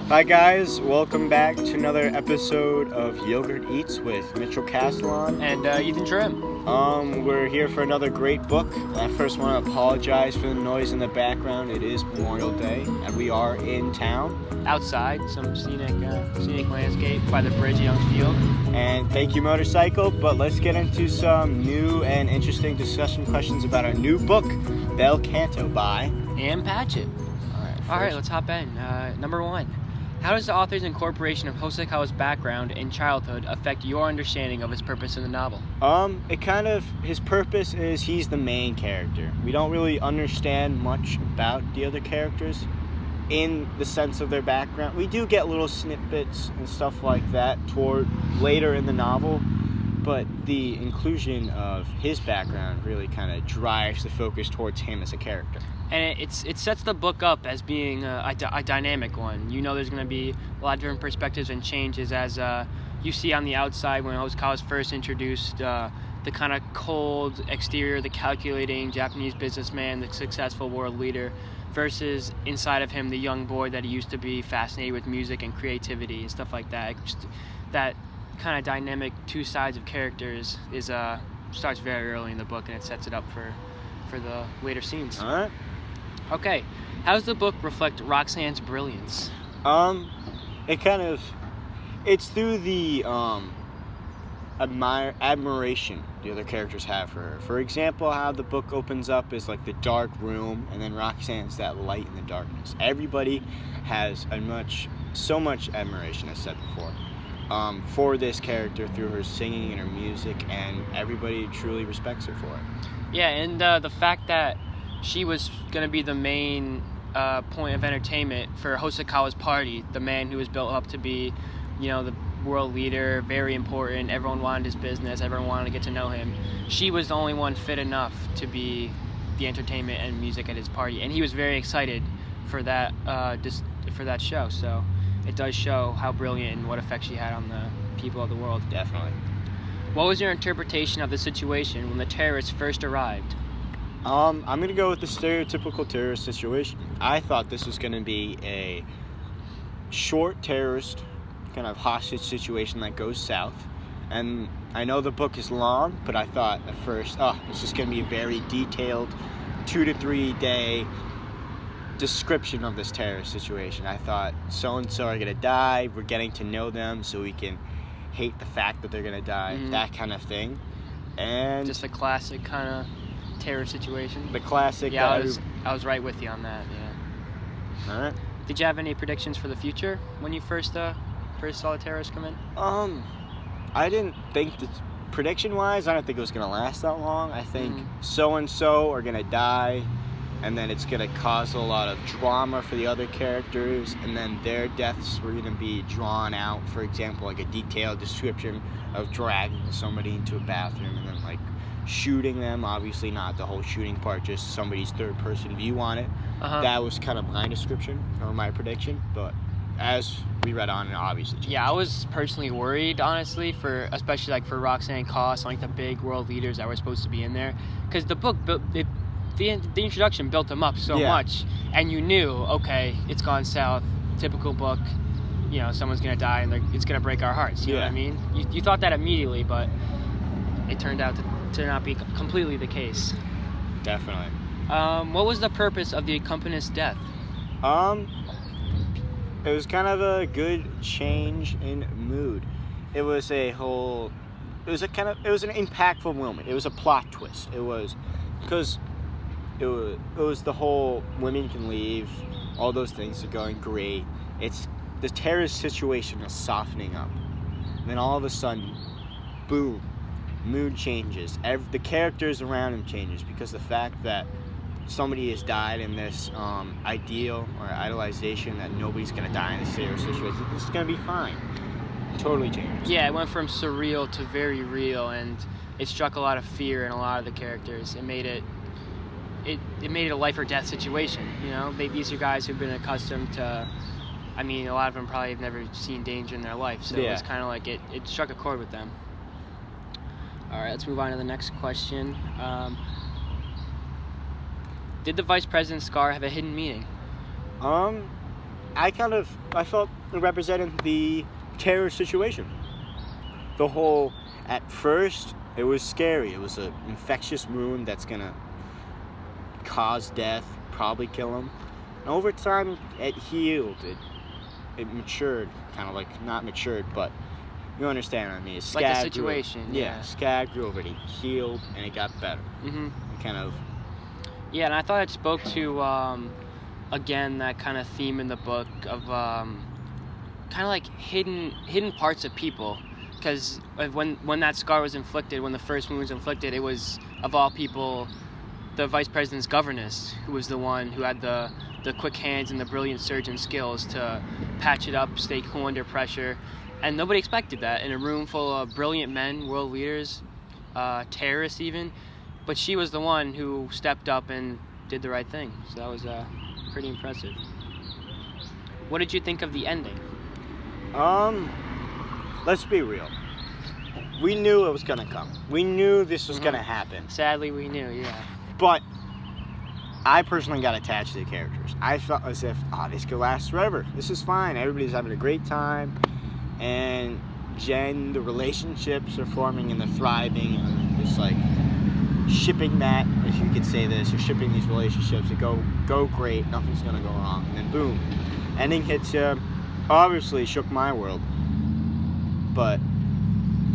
Hi guys, welcome back to another episode of Yogurt Eats with Mitchell Castellon. And Ethan Trim. We're here for another great book. I first want to apologize for the noise in the background. It is Memorial Day, and we are in town. Outside, some scenic landscape by the bridge at Young's Field. And thank you, Motorcycle. But let's get into some new and interesting discussion questions about our new book, Bel Canto by Ann Patchett. All right, let's hop in. Number one. How does the author's incorporation of Hosokawa's background and childhood affect your understanding of his purpose in the novel? His purpose is he's the main character. We don't really understand much about the other characters in the sense of their background. We do get little snippets and stuff like that toward later in the novel, but the inclusion of his background really kind of drives the focus towards him as a character. And it sets the book up as being a dynamic one. You know there's going to be a lot of different perspectives and changes as you see on the outside when Hosokawa was first introduced, the kind of cold exterior, the calculating Japanese businessman, the successful world leader, versus inside of him the young boy that he used to be, fascinated with music and creativity and stuff like that. Just that kind of dynamic two sides of characters starts very early in the book, and it sets it up for the later scenes. All right. Okay, how does the book reflect Roxanne's brilliance? It's through the admiration the other characters have for her. For example, how the book opens up is like the dark room, and then Roxanne's that light in the darkness. Everybody has so much admiration, as said before, for this character through her singing and her music, and everybody truly respects her for it. Yeah, and the fact that she was going to be the main point of entertainment for Hosokawa's party, the man who was built up to be, the world leader, very important. Everyone wanted his business. Everyone wanted to get to know him. She was the only one fit enough to be the entertainment and music at his party, and he was very excited for that for that show. So it does show how brilliant and what effect she had on the people of the world. Definitely. What was your interpretation of the situation when the terrorists first arrived? I'm going to go with the stereotypical terrorist situation. I thought this was going to be a short terrorist kind of hostage situation that goes south. And I know the book is long, but I thought at first, it's just going to be a very detailed 2 to 3 day description of this terrorist situation. I thought so-and-so are going to die. We're getting to know them so we can hate the fact that they're going to die. Mm-hmm. That kind of thing. And just a classic kind of terror situation. The classic. Yeah, I was right with you on that. Yeah. All right. Did you have any predictions for the future when you first saw the terrorists come in? I didn't think that prediction-wise, I don't think it was gonna last that long. I think so and so are gonna die, and then it's gonna cause a lot of drama for the other characters, and then their deaths were gonna be drawn out. For example, like a detailed description of dragging somebody into a bathroom and then shooting them. Obviously not the whole shooting part, just somebody's third-person view on it. That was kind of my description or my prediction, but as we read on, it obviously changed. Yeah, I was personally worried, honestly, especially for Roxanne Koss, the big world leaders that were supposed to be in there, because the book the introduction built them up so much, and you knew, okay, it's gone south. Typical book, someone's gonna die, and it's gonna break our hearts. You know what I mean? You thought that immediately, but it turned out to not be completely the case. Definitely. What was the purpose of the accompanist's death? It was kind of a good change in mood. It was an impactful moment. It was a plot twist. It was because it was the whole women can leave, all those things are going great. It's the terrorist situation is softening up. And then all of a sudden, boom, mood changes. The characters around him changes because the fact that somebody has died in this ideal or idolization that nobody's going to die in this serious situation, this is going to be fine. It totally changed. Yeah, it went from surreal to very real, and it struck a lot of fear in a lot of the characters. It made it a life or death situation. These are guys who've been accustomed to, a lot of them probably have never seen danger in their life, so it was kind of it struck a chord with them. All right, let's move on to the next question. Did the vice president's scar have a hidden meaning? I felt it represented the terror situation. The whole, at first, it was scary. It was an infectious wound that's gonna cause death, probably kill him. And over time, it healed. It matured, kind of like, not matured, but you understand what I mean. It Like the scab situation, grew, yeah. Scab grew over it. It healed, and it got better. Mm-hmm. It kind of, Yeah, and I thought it spoke to, again, that kind of theme in the book of kind of like hidden parts of people. Because when that scar was inflicted, when the first wound was inflicted, it was, of all people, the vice president's governess who was the one who had the quick hands and the brilliant surgeon skills to patch it up, stay cool under pressure. And nobody expected that in a room full of brilliant men, world leaders, terrorists even. But she was the one who stepped up and did the right thing. So that was pretty impressive. What did you think of the ending? let's be real. We knew it was gonna come. We knew this was gonna happen. Sadly, we knew, yeah. But I personally got attached to the characters. I felt as if, this could last forever. This is fine. Everybody's having a great time. And Jen, the relationships are forming and they're thriving. And it's like shipping that, if you could say this, you're shipping these relationships that go great, nothing's gonna go wrong. And then boom, ending hits you. Obviously shook my world. But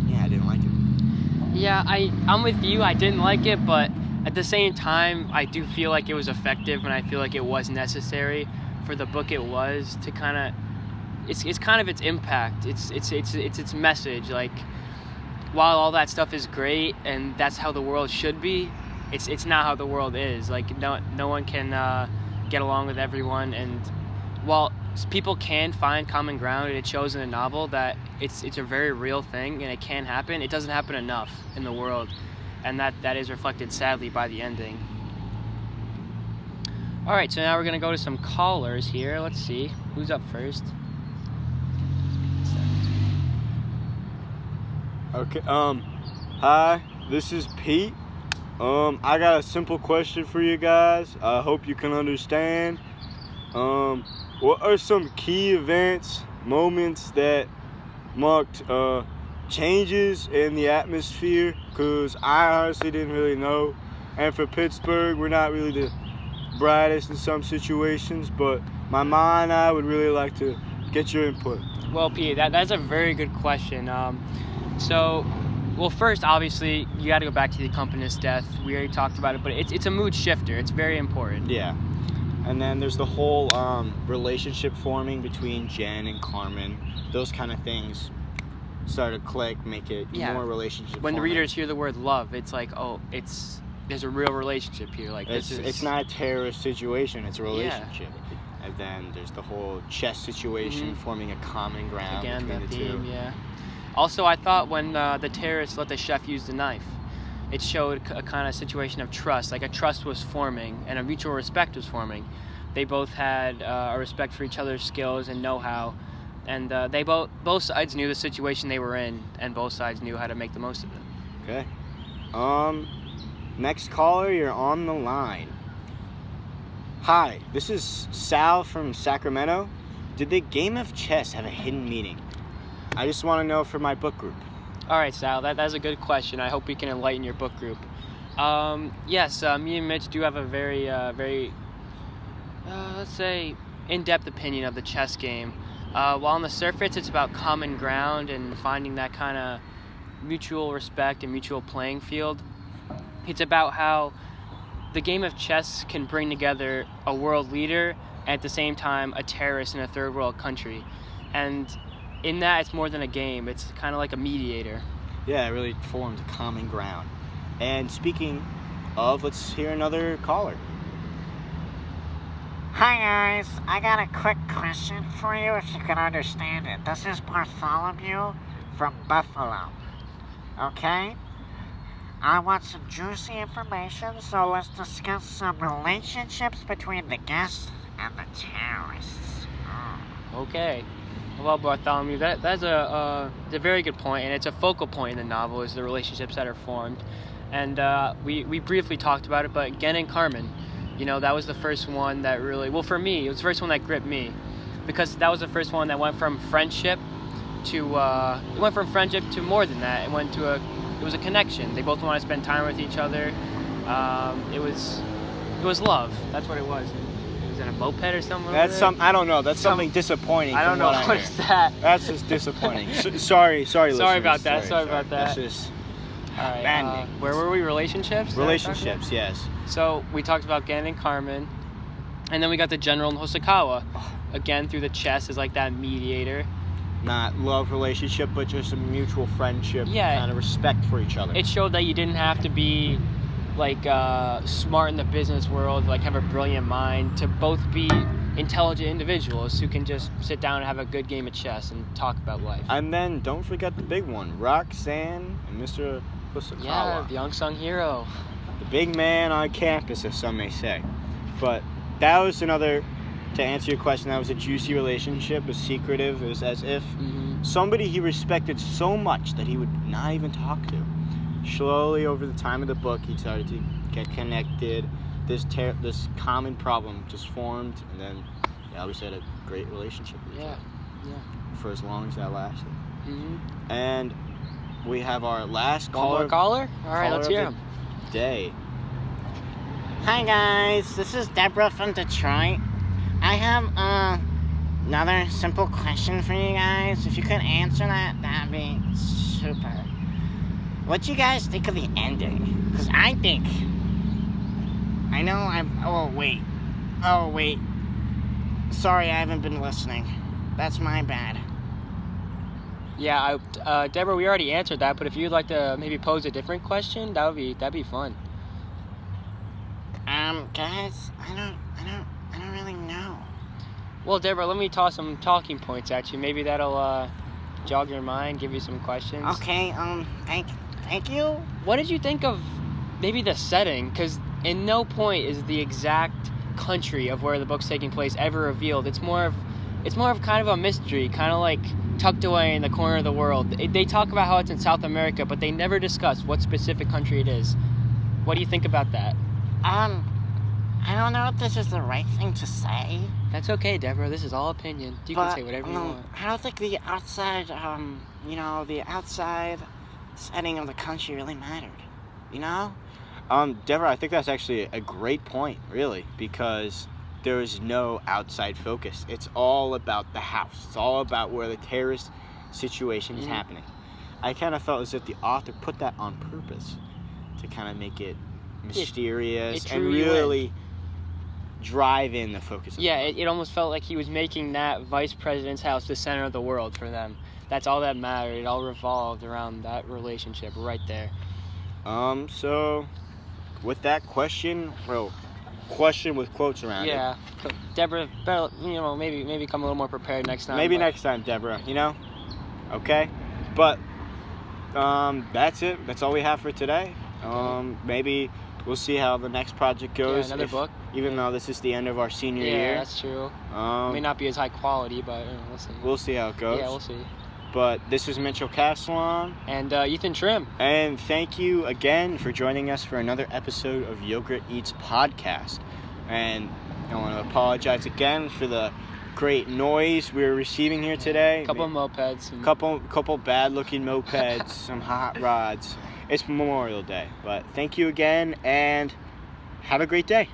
yeah, I didn't like it. Yeah, I'm with you. I didn't like it, but at the same time, I do feel like it was effective, and I feel like it was necessary for the book. It was to kind of, it's kind of its impact. It's message. Like, while all that stuff is great and that's how the world should be, it's not how the world is. Like, no one can get along with everyone, and while people can find common ground, and it shows in the novel that it's a very real thing and it can happen. It doesn't happen enough in the world. And that is reflected, sadly, by the ending. All right, so now we're going to go to some callers here. Let's see. Who's up first? Okay, hi, this is Pete. I got a simple question for you guys. I hope you can understand. What are some key events, moments that marked, changes in the atmosphere? Because I honestly didn't really know. And for Pittsburgh, we're not really the brightest in some situations, but my mom and I would really like to get your input. Well, Pete, that's a very good question. Well, first, obviously, you got to go back to the accompanist's death. We already talked about it, but it's a mood shifter. It's very important. Yeah. And then there's the whole relationship forming between Jen and Carmen. Those kind of things start to click, make it more relationship When the forming. readers hear the word love, it's like, there's a real relationship here. Like, It's not a terrorist situation, it's a relationship. And then there's the whole chess situation, forming a common ground Again, between the the theme, two. yeah. Also, I thought when the terrorists let the chef use the knife, it showed a kind of situation of trust. Like, a trust was forming and a mutual respect was forming. They both had a respect for each other's skills and know-how, and they both sides knew the situation they were in, and both sides knew how to make the most of it. Okay. Next caller, you're on the line. Hi, this is Sal from Sacramento. Did the game of chess have a hidden meaning? I just want to know for my book group. All right, Sal, that's a good question. I hope we can enlighten your book group. Yes, me and Mitch do have a very, let's say, in-depth opinion of the chess game. While on the surface it's about common ground and finding that kind of mutual respect and mutual playing field, it's about how the game of chess can bring together a world leader and at the same time a terrorist in a third world country. And in that, it's more than a game. It's kind of like a mediator. Yeah, it really formed a common ground. And speaking of, let's hear another caller. Hi guys, I got a quick question for you if you can understand it. This is Bartholomew from Buffalo. Okay? I want some juicy information, so let's discuss some relationships between the guests and the terrorists. Okay. Well, Bartholomew, that's a very good point, and it's a focal point in the novel, is the relationships that are formed. And we briefly talked about it, but Gen and Carmen, that was the first one that really, well, for me, it was the first one that gripped me. because that was the first one that went from friendship to more than that. It was a connection. They both want to spend time with each other. It was love. That's what it was. It was in a moped or something. That's I don't know. That's something disappointing. I don't know what what's that. That's just disappointing. Sorry, listeners. About that. Sorry about that. That's just All right. bad news. Where were we? Relationships? Is that what we're talking about? Relationships. Yes. So we talked about Gen and Carmen, and then we got the general and Hosokawa. Again, through the chess is like that mediator. Not love relationship, but just a mutual friendship. Yeah. Kind of respect for each other. It showed that you didn't have to be like smart in the business world, like have a brilliant mind, to both be intelligent individuals who can just sit down and have a good game of chess and talk about life. And then don't forget the big one, Roxanne and Mr. Hosokawa. Yeah, the unsung hero. The big man on campus, as some may say. But that was another, to answer your question, that was a juicy relationship. It was secretive. It was as if somebody he respected so much that he would not even talk to. Slowly, over the time of the book, he started to get connected. This common problem just formed, and then they obviously had a great relationship with each other for as long as that lasted. And we have our last Caller? All right, let's hear him. Day. Hi guys, this is Deborah from Detroit. I have another simple question for you guys. If you could answer that, that'd be super. What do you guys think of the ending? Because I think... I know Oh, wait. Sorry, I haven't been listening. That's my bad. Yeah, Deborah, we already answered that, but if you'd like to maybe pose a different question, that'd be fun. Guys, I don't really know. Well, Deborah, let me toss some talking points at you. Maybe that'll jog your mind, give you some questions. Okay, thank you. What did you think of maybe the setting? Because in no point is the exact country of where the book's taking place ever revealed. It's more of kind of a mystery, kind of like tucked away in the corner of the world. They talk about how it's in South America, but they never discuss what specific country it is. What do you think about that? I don't know if this is the right thing to say. That's okay, Deborah. This is all opinion. You can say whatever you want. I don't think the outside, the outside setting of the country really mattered. You know? Deborah, I think that's actually a great point, really, because there is no outside focus. It's all about the house. It's all about where the terrorist situation is happening. I kind of felt as if the author put that on purpose to kind of make it mysterious and really drive in the focus. Yeah, it almost felt like he was making that vice president's house the center of the world for them. That's all that mattered. It all revolved around that relationship right there. So with that question with quotes around it. Yeah, Deborah, better, maybe come a little more prepared next time. Maybe next time, Deborah. Okay, but that's it. That's all we have for today. Maybe we'll see how the next project goes. Yeah, another book. Even though this is the end of our senior year. Yeah, that's true. May not be as high quality, but we'll see. We'll see how it goes. Yeah, we'll see. But this is Mitchell Castellon. And Ethan Trim. And thank you again for joining us for another episode of Yogurt Eats Podcast. And I want to apologize again for the great noise we were receiving here today. A couple of mopeds. Couple bad-looking mopeds, some hot rods. It's Memorial Day. But thank you again, and have a great day.